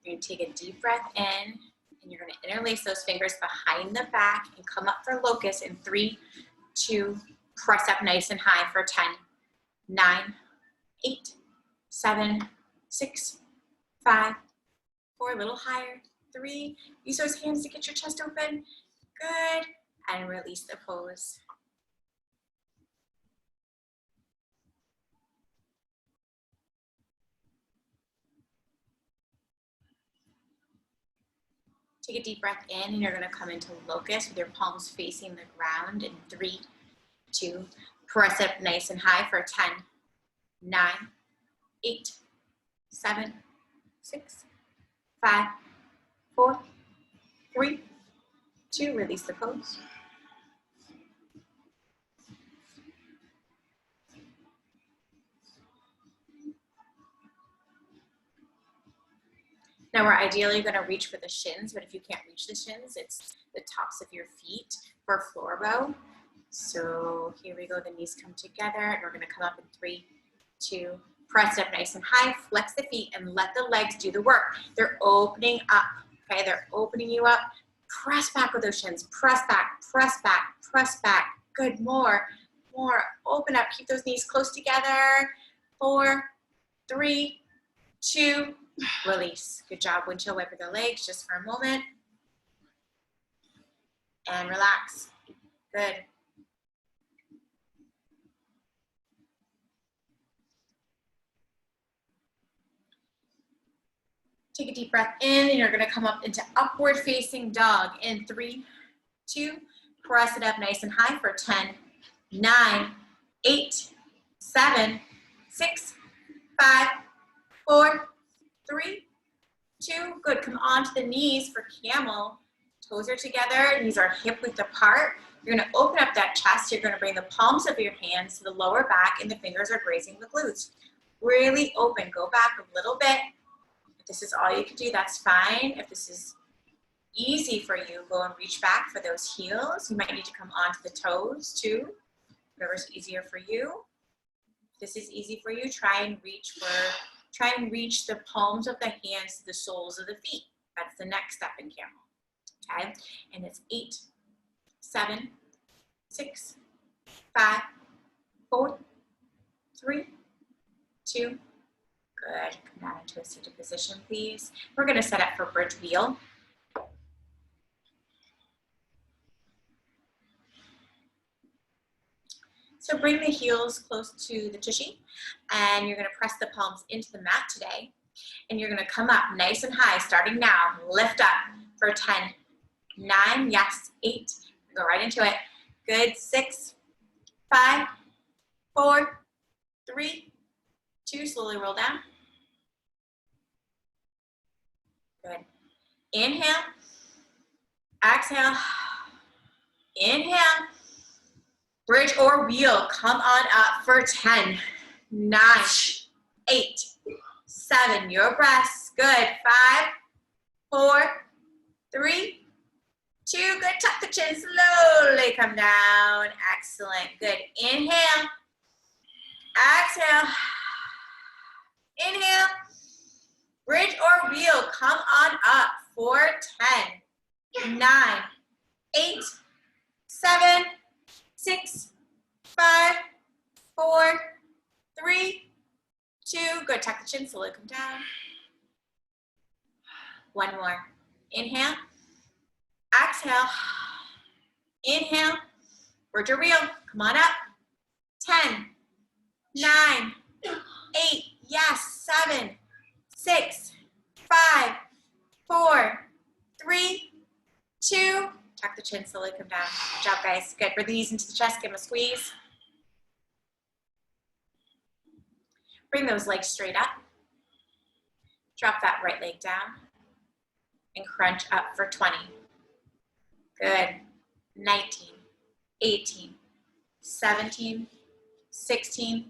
You're going to take a deep breath in, and you're going to interlace those fingers behind the back and come up for locust in 3, 2, press up nice and high for 10, 9, 8, 7, 6, 5, 4, a little higher, 3. Use those hands to get your chest open. Good. And release the pose. Take a deep breath in, and you're going to come into locust with your palms facing the ground in 3, 2, press up nice and high for 10, 9, 8, 7, 6, 5, 4, 3, 2, release the pose. Now we're ideally going to reach for the shins, but if you can't reach the shins, it's the tops of your feet for floor bow. So here we go, the knees come together, and we're going to come up in 3, 2, press up nice and high, flex the feet, and let the legs do the work. They're opening up, okay? They're opening you up. Press back with those shins, press back, press back, press back. Good, more, open up, keep those knees close together. 4, 3, 2, release. Good job. Windshield wiper the legs just for a moment. And relax. Good. Take a deep breath in, and you're going to come up into upward facing dog in 3, 2, press it up nice and high for 10, 9, 8, 7, 6, 5, 4, 3, 2, good. Come onto the knees for camel. Toes are together, knees are hip width apart. You're going to open up that chest. You're going to bring the palms of your hands to the lower back, and the fingers are grazing the glutes. Really open. Go back a little bit. If this is all you can do, that's fine. If this is easy for you, go and reach back for those heels. You might need to come onto the toes too, whatever's easier for you. If this is easy for you, try and reach the palms of the hands to the soles of the feet. That's the next step in camel. Okay, and it's 8, 7, 6, 5, 4, 3, 2. Good. Come down into a seated position, please. We're going to set up for bridge wheel. So bring the heels close to the tushy, and you're going to press the palms into the mat today. And you're going to come up nice and high, starting now. Lift up for 10, 9, yes, 8. Go right into it. Good. 6, 5, 4, 3, 2. Slowly roll down. Good. Inhale. Exhale. Inhale. Bridge or wheel. Come on up for 10, 9, 8, 7. Your breaths. Good. 5, 4, 3, 2. Good. Tuck the chin. Slowly come down. Excellent. Good. Inhale. Exhale. Inhale. Bridge or wheel. Come on up for 10, 9, 8, 7, 6, 5, 4, 3, 2. Good. Tuck the chin. Slowly come down. One more. Inhale. Exhale. Inhale. Bridge or wheel. Come on up. 10, 9, 8. Yes. 7, 6, 5, 4, 3, 2. Tuck the chin, slowly come down. Good job, guys. Good. Bring the knees into the chest. Give them a squeeze. Bring those legs straight up. Drop that right leg down. And crunch up for 20. Good. 19, 18, 17, 16,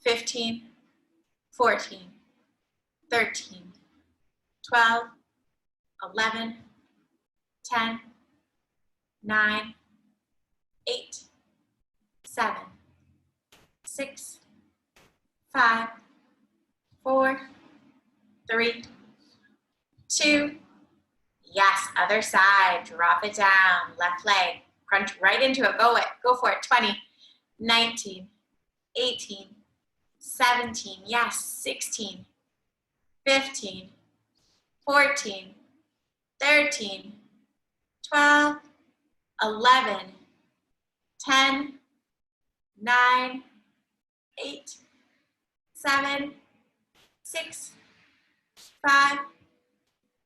15, 14, 13, 12, 11, 10, 9, 8, 7, 6, 5, 4, 3, 2. Yes, other side. Drop it down. Left leg. Crunch right into it. Go for it. 20, 19, 18, 17. Yes, 16, 15, 14, 13, 12, 11, 10, 9, 8, 7, 6, 5,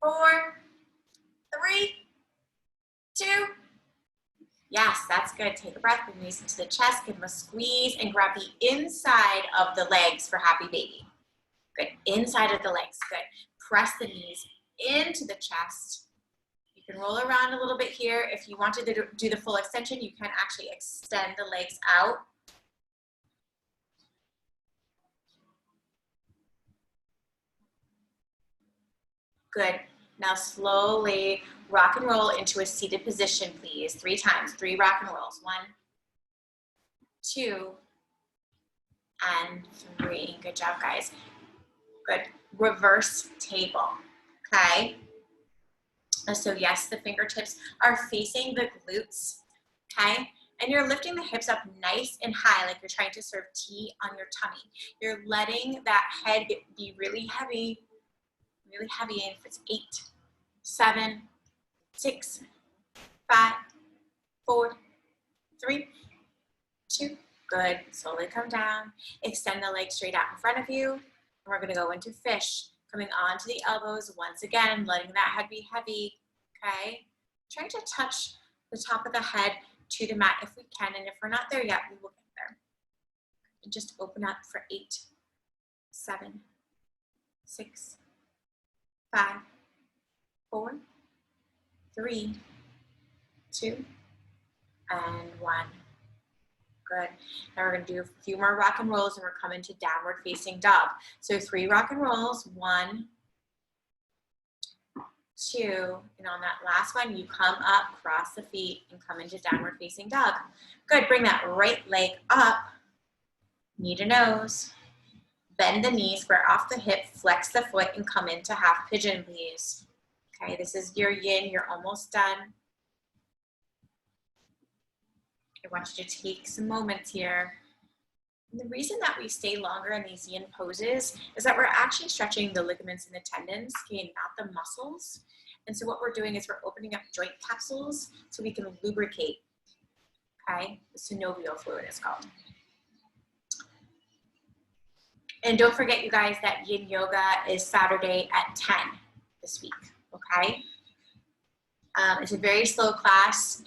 4, 3, 2. Yes, that's good. Take a breath, bring the knees into the chest, give them a squeeze, and grab the inside of the legs for happy baby. Good, inside of the legs, good. Press the knees into the chest. You can roll around a little bit here. If you wanted to do the full extension, you can actually extend the legs out. Good. Now slowly rock and roll into a seated position, please. 3 times, 3 rock and rolls. 1, 2, and 3. Good job, guys. Good. Reverse table, okay? So yes, the fingertips are facing the glutes, okay? And you're lifting the hips up nice and high like you're trying to serve tea on your tummy. You're letting that head be really heavy, and if it's 8, 7, 6, 5, 4, 3, 2. Good. Slowly come down. Extend the legs straight out in front of you. And we're going to go into fish. Coming onto the elbows once again, letting that head be heavy. Okay. Trying to touch the top of the head to the mat if we can. And if we're not there yet, we will get there. And just open up for 8, 7, 6, 5, 4, 3, 2, and 1. Good. Now we're going to do a few more rock and rolls and we're coming to downward facing dog. So 3 rock and rolls. 1, 2, and on that last one, you come up, cross the feet, and come into downward facing dog. Good. Bring that right leg up, knee to nose. Bend the knees, square off the hip, flex the foot, and come into half pigeon, please. Okay, this is your yin. You're almost done. I want you to take some moments here. And the reason that we stay longer in these yin poses is that we're actually stretching the ligaments and the tendons, okay, not the muscles. And so what we're doing is we're opening up joint capsules so we can lubricate, okay? The synovial fluid is called. And don't forget, you guys, that yin yoga is Saturday at 10 this week, okay? It's a very slow class.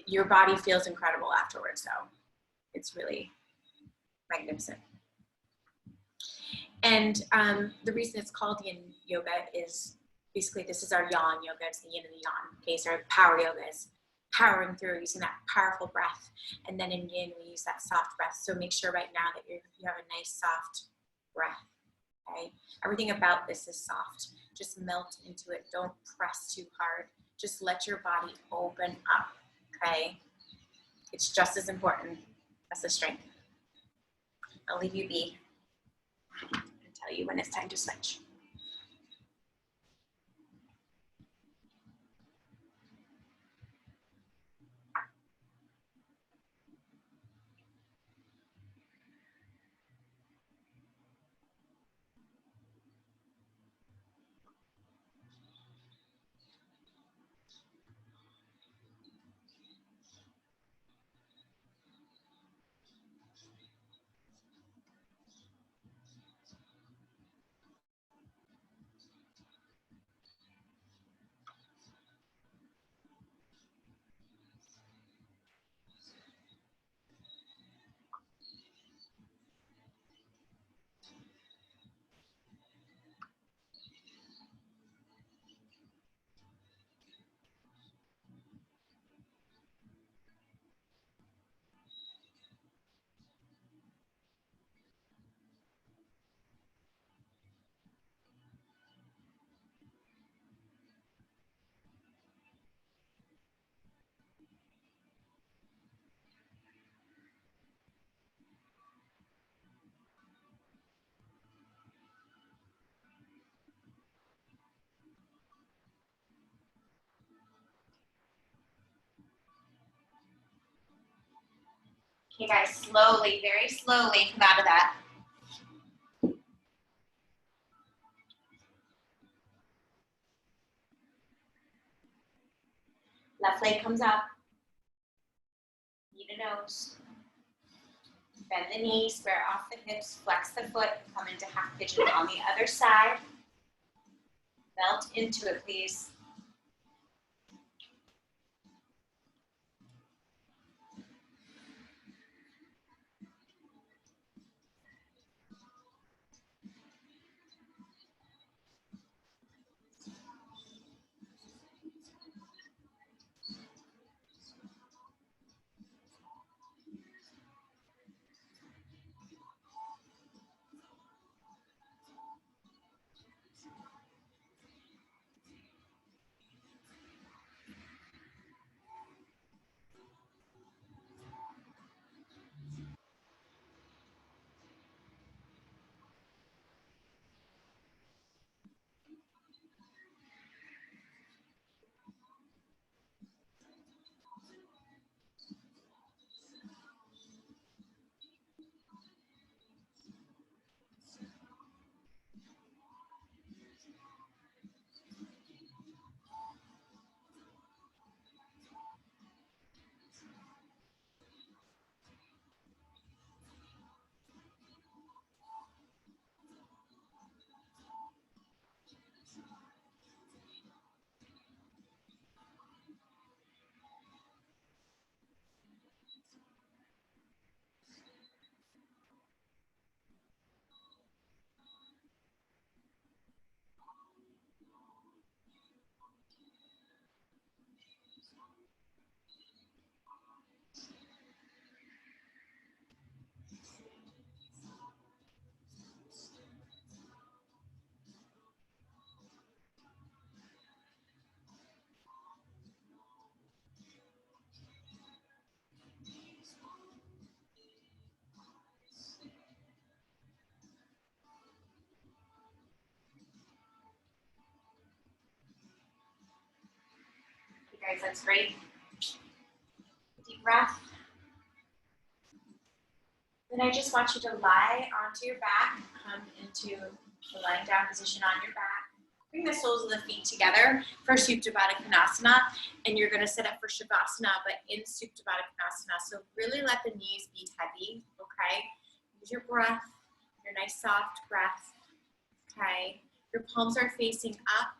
Your body feels incredible afterwards, so it's really magnificent. And the reason it's called yin yoga is basically this is our yang yoga. It's the yin and the yang. Okay, so our power yoga is powering through using that powerful breath. And then in yin, we use that soft breath. So make sure right now that you have a nice soft breath. Okay, everything about this is soft. Just melt into it. Don't press too hard. Just let your body open up. Okay, it's just as important as the strength. I'll leave you be and tell you when it's time to switch. Okay, guys, slowly, very slowly come out of that. Left leg comes up. Knee to nose. Bend the knees, square off the hips, flex the foot, come into half pigeon on the other side. Melt into it, please. Okay, guys, that's great. Deep breath. Then I just want you to lie onto your back, come into the lying down position on your back. Bring the soles of the feet together for Supta Baddha Konasana, and you're going to set up for Shavasana, but in Supta Baddha Konasana. So really let the knees be heavy, okay? Use your breath, your nice soft breath, okay? Your palms are facing up,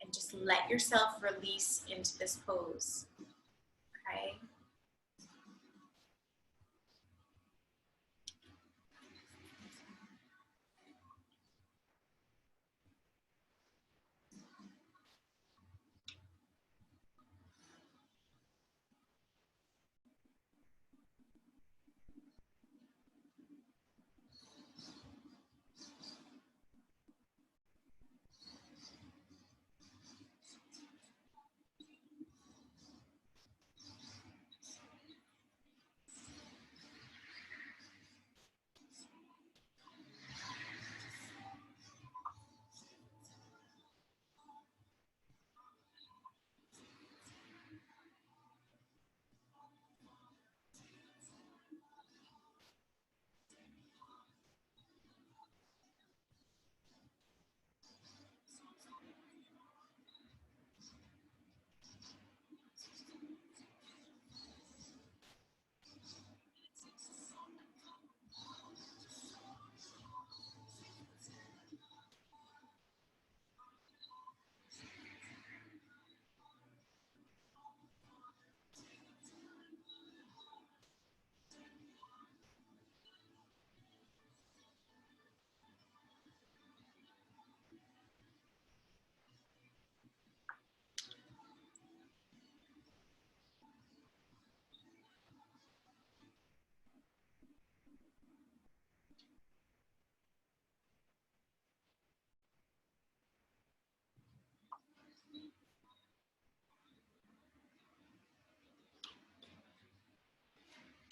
and just let yourself release into this pose, okay?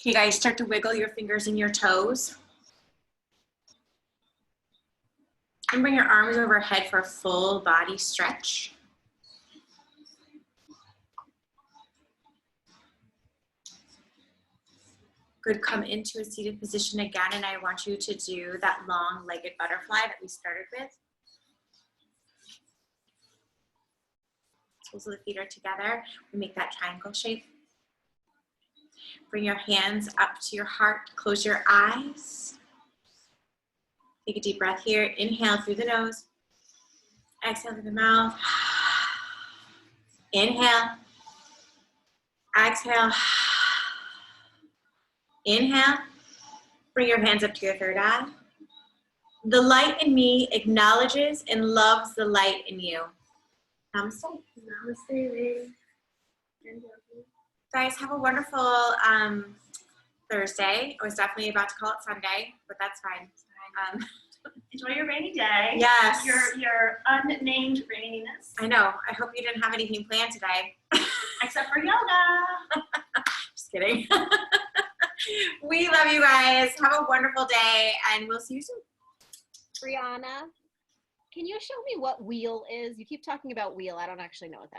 Okay, guys, start to wiggle your fingers and your toes. And bring your arms overhead for a full body stretch. Good, come into a seated position again, and I want you to do that long-legged butterfly that we started with. Soles of the feet are together. We make that triangle shape. Bring your hands up to your heart. Close your eyes. Take a deep breath here. Inhale through the nose. Exhale through the mouth. Inhale. Exhale. Inhale. Bring your hands up to your third eye. The light in me acknowledges and loves the light in you. Namaste. Namaste, baby. Guys, have a wonderful Thursday. I was definitely about to call it Sunday, but that's fine. Enjoy your rainy day. Yes. Your unnamed raininess. I know. I hope you didn't have anything planned today. Except for yoga. Just kidding. We love you guys. Have a wonderful day, and we'll see you soon. Brianna, can you show me what wheel is? You keep talking about wheel. I don't actually know what that is.